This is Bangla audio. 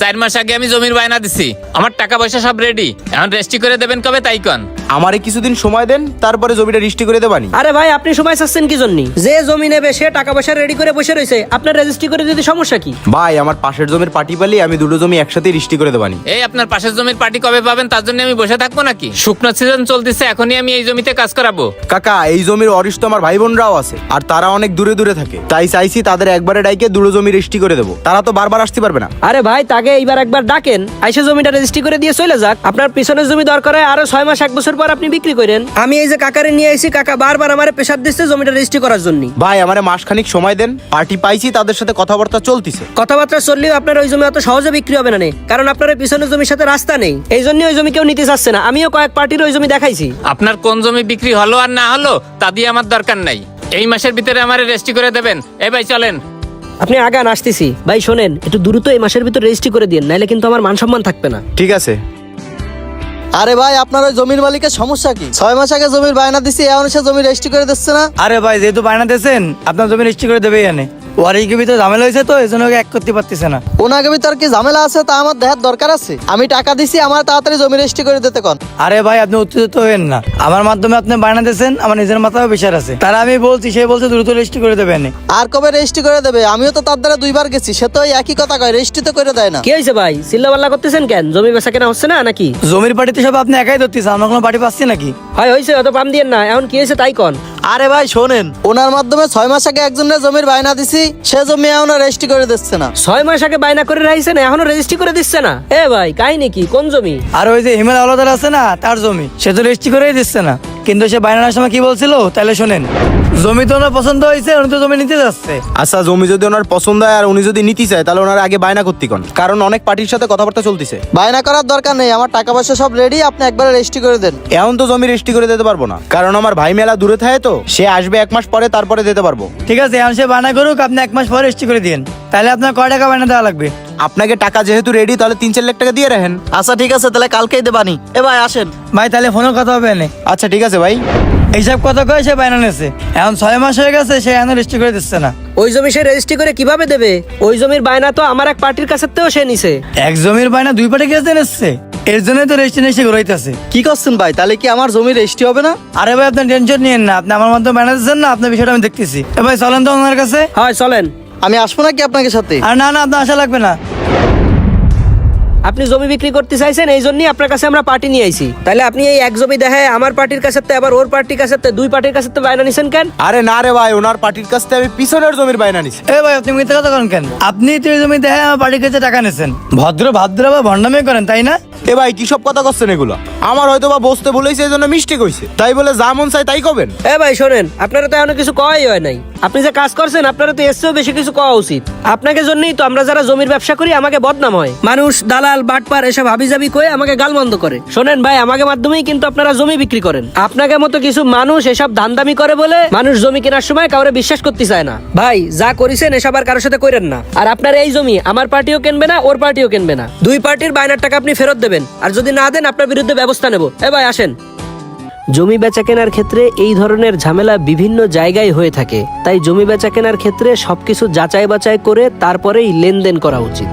4 মাস আগে আমি জমির বায়না দিছি, আমার টাকা পয়সা সব রেডি। এখন রেজিস্ট্রি করে দেবেন কবে তাই কন। আমারে কিছুদিন সময় দেন, তারপরে জমিটা রেজিস্ট্রি করে দেবানি। আরে ভাই আপনি সময় চাচ্ছেন কি জন্য? যে জমি নেবে সে টাকা পয়সা রেডি করে বসে রয়েছে, আপনার রেজিস্ট্রি করে দিতে সমস্যা কি? ভাই আমার পাশের জমির পার্টি পালি, আমি দুটো জমি একসাথে রেজিস্ট্রি করে দেবানি। এই আপনার পাশের জমির পার্টি কবে পাবেন তার জন্য আমি বসে থাকবো নাকি? শুকনো সিজন চলতেছে, এখনই আমি এই জমিতে কাজ করাবো। কাকা এই জমির অরিষ্ট আমার ভাই বোনরাও আছে, আর তারা অনেক দূরে দূরে থাকে, তাই চাইছি তাদের একবারে ডাইকে দুটো জমি রেজিস্ট্রি করে দেবো। তারা তো বারবার আসতে পারবে না। আরে ভাই তাকে এইবার একবার ডাকেন, আইসা জমিটা রেজিস্ট্রি করে দিয়ে চলে যাক। আপনার পিছনের জমি দরকার হয় আরো 6 মাস 1 বছর পর আপনি বিক্রি করেন। আমি এই যে কাকারে নিয়ে আইছি, কাকা বারবার আমারে প্রেসার দিচ্ছে জমিটা রেজিস্ট্রি করার জন্য। ভাই আমারে মাসখানিক সময় দেন, পার্টি পাইছি, তাদের সাথে কথাবার্তা চলতিছে। কথাবার্তা চললেও আপনার ওই জমি অত সহজে বিক্রি হবে না, কারণ আপনার ওই পিছনের জমির সাথে রাস্তা নেই, এই জন্য ওই জমি কেউ নিতে চাচ্ছে না। আমিও কয়েক পার্টির ওই জমি দেখাইছি। আপনার কোন জমি বিক্রি হলো আর না হলো তা দিয়ে আমার দরকার নাই, এই মাসের ভিতরে আমার রেজিস্ট্রি করে দেবেন। এই ভাই চলেন। আপনি আগান, আসতেছি। ভাই শোনেন, একটু দ্রুত এই মাসের ভিতর রেজিস্ট্রি করে দিন, নাইলে কিন্তু আমার মান সম্মান থাকবে না। ঠিক আছে। আরে ভাই আপনার ওই জমির মালিকের সমস্যা কি? 6 মাস আগে জমির বায়না দিছি, এখন সে জমি রেজিস্ট্রি করে দিচ্ছে না। আরে ভাই যেহেতু বায়না দিয়েছেন আপনার জমি রেজিস্ট্রি করে দেবেই এনে। ওয়ারিকে ভিতরে ঝামেলা হয়েছে তো এই জন্য ওকে এক করতে পারতেছে না। ওনাকে ভিতর কি ঝামেলা আছে তা আমার দেখার দরকার আছে? আমি টাকা দিছি, আমার তাড়াতাড়ি জমি রেজিস্ট্রি করে দিতে কোন। আরে ভাই আপনি উত্তেজিত হবেন না, আমার মাধ্যমে আপনি বায়না দিয়েছেন, আমার নিজের মাথায় বিচার আছে। তারা আমি বলছি, সে বলছে দ্রুত রেজিস্ট্রি করে দেবে এনে। আর কবে রেজিস্ট্রি করে দেবে? আমিও তো তার দ্বারা 2 বার গেছি, সে তো ওই একই কথা কয়, রেজিস্ট্রি তো করে দেয় না। কি হয়েছে ভাই, চিল্লাপাল্লা করতেছেন কেন? জমি বেচা কেনা হচ্ছে না নাকি? জমির পার্টিতে সব আপনি একাই ধরতেছেন, আমরা কোনো পার্টি পাচ্ছি নাকি? হয় হয়েছে, অত পাম দিয়েন না। এখন কি হয়েছে তাই কন। আরে ভাই শোনেন, ওনার মাধ্যমে 6 মাস আগে একজনের জমির বায়না দিছি, সে জমি এখনো রেজিস্ট্রি করে দিচ্ছে না। 6 মাস আগে বায়না করে রাখছেন, এখনো রেজিস্ট্রি করে দিচ্ছে না? এ ভাই কাহিনী কি? কোন জমি? আর ওই যে হিমেল আলাদার আছে না, তার জমি, সে তো রেজিস্ট্রি করেই দিচ্ছে না। কিন্তু সে বায়নার সময় কি বলছিল তাহলে শোনেন। জমি তো ওনার পছন্দ হয়েছে, উনি তো জমি নিতে যাচ্ছে। আচ্ছা জমি যদি ওনার পছন্দ হয় আর উনি যদি নিতে চায়, তাহলে ওনার আগে বায়না করতে কোন, কারণ অনেক পার্টির সাথে কথাবার্তা চলতিছে। বায়না করার দরকার নেই, আমার টাকা পয়সা সব রেডি, আপনি একবারে রেজিস্ট্রি করে দেন। এখন তো জমি রেজিস্ট্রি করে দিতে পারবো না, কারণ আমার ভাই মেলা দূরে থাকে, তো সে আসবে 1 মাস পরে, তারপরে দিতে পারবো। ঠিক আছে, এখন সে বায়না করুক, আপনি 1 মাস পরে রেজিস্ট্রি করে দিন। তাহলে আপনার কয় টাকা বায়না দেওয়া লাগবে? আপনাকে টাকা যেহেতু রেডি, তাহলে 3-4 লাখ টাকা দিয়ে রাখেন। আচ্ছা ঠিক আছে, তাহলে কালকেই দেবানি। এ ভাই আসেন। ভাই তাহলে ফোনে কথা হবে এনে। আচ্ছা ঠিক আছে ভাই। এইসব কথা কয়ে সে বায়না নিয়েছে, এখন 6 মাস হয়ে গেছে, সে এখন রেজিস্ট্রি করে দিচ্ছে না। ওই জমি সে রেজিস্ট্রি করে কিভাবে দেবে? ওই জমির বায়না তো আমার এক পার্টির কাছে তেও সে নিছে। এক জমির বায়না 2 পার্টি গেছে নিচ্ছে, এর জন্যই তো রেজিস্ট্রি নিয়ে সে ঘুরাইতেছে। কি করছেন ভাই? তাহলে কি আমার জমি রেজিস্ট্রি হবে না? আরে ভাই আপনি টেনশন নিয়েন না, আপনি আমার মাধ্যমে বায়না দিচ্ছেন না, আপনার বিষয়টা আমি দেখতেছি। এ ভাই চলেন তো ওনার কাছে। হয় চলেন। আমি আসবো নাকি আপনাকে সাথে? আর না না, আপনার আশা লাগবে না। আপনি জমি বিক্রি করতে চাইছেন, এই জন্যই আপনার কাছে আমরা পার্টি নিয়ে আইছি। তাহলে আপনি এই এক জমি দেখায় আমার পার্টির কাছে আবার ওর পার্টির কাছে 2 পার্টির কাছে বায়না নিছেন কেন? আরে না রে ভাই, ওনার পার্টির কাছ থেকে আমি পিছনের জমির বায়না নিছি। এ ভাই আপনি মিথ্যা কথা করেন কেন? আপনি তো এই জমি দেখে আমার বাড়ির কাছে টাকা নিয়েছেন, ভদ্র বা ভণ্ডামি করেন তাই না? এ ভাই কি সব কথা করছেন এগুলো? আমার হয়তো বা বসতে বলেছে, এই জন্য মিস্টেক হয়েছে, তাই বলে যা মন চাই তাই কবেন। এ ভাই শোনেন, আপনারা তো এখনো কিছু কওয়াই হয় নাই। আপনি যে কাজ করছেন, আপনারা তো এসেও বেশি কিছু কওয়া উচিত। আপনাকে জন্যই তো আমরা যারা জমির ব্যবসা করি আমাকে বদনাম হয়, মানুষ দালাল বাটপার এসব হাবিজাবি কয়ে আমাকে গালমন্দ করে। শোনেন ভাই, আমাকে মাধ্যমেই কিন্তু আপনারা জমি বিক্রি করেন। আপনাকে মতো কিছু মানুষ এসব ধান্দামি করে বলে মানুষ জমি কেনার সময় কাউরে বিশ্বাস করতে চায় না। ভাই যা করেছেন এসব আর কারোর সাথে করেন না। আর আপনার এই জমি আমার পার্টিও কিনবে না, ওর পার্টিও কিনবে না। 2 পার্টির বায়নার টাকা আপনি ফেরত দেবেন, আর যদি না দেন আপনার বিরুদ্ধে ব্যবস্থা নেব। এ ভাই আসেন। জমি বেচা কেনার ক্ষেত্রে এই ধরনের ঝামেলা বিভিন্ন জায়গায় হয়ে থাকে, তাই জমি বেচা কেনার ক্ষেত্রে সবকিছু যাচাই বাছাই করে তারপরেই লেনদেন করা উচিত।